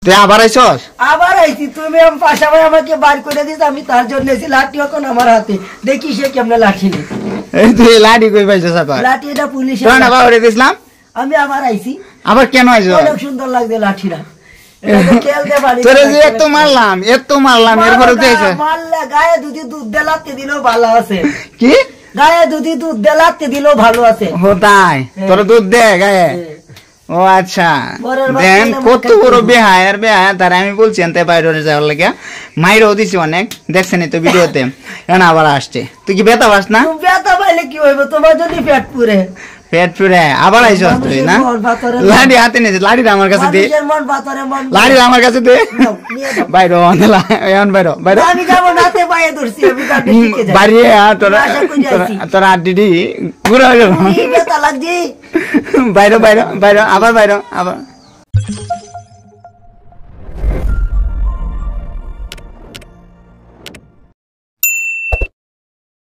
তুই আবার আইছস? আবার আইছি, তুমি পাশাপাশি আমাকে বার করে দিস, আমি তার জন্য এসে লাঠি এখন আমার হাতে, দেখি সে কেমনে লাঠি নেই। এই তুই লাঠি কই পাইছস আবার? লাঠি এটা পুলিশ। তোর না বাবা দিছিলাম, আমি আবার আইছি। আবার কেন আইছস? অনেক সুন্দর লাগছে লাঠিটা, খেলতে পারি। তোরে যে এত মারলাম এরপরে তুই মারলে গায়ে দুধি দুধ দেলাতে দিলেও ভালো আছে। কি গায়ে দুধি দুধ দেলাতে দিলেও ভালো আছে। ও তাই? তোর দুধ দে গায়ে? ও আচ্ছা, দেন কত বড় বেহায়ার তার আমি বলছি এনতে বাইরে যাওয়ার লাগে, মাইরও দিছি অনেক, দেখছেন তো ভিডিওতে। এখন আবার আসছে, তুই কি ব্যথা পাস না? ব্যথা পাইলে কি হইব, তোমার যদি পেট পুরে। পেট পুরে আবার আইসস তুই না? লাঠি হাতে নিয়েছিস, লাঠিটা আমার কাছে দে, লাঠিটা আমার কাছে দে। বাইরে এখন বাইরে আমি যাবো নাতে পায়ে ধরছি, বাড়িয়ে তোর আড্ডি ঘুরে হয়ে গেল। ব্যথা লাগছি। বাইরে আবার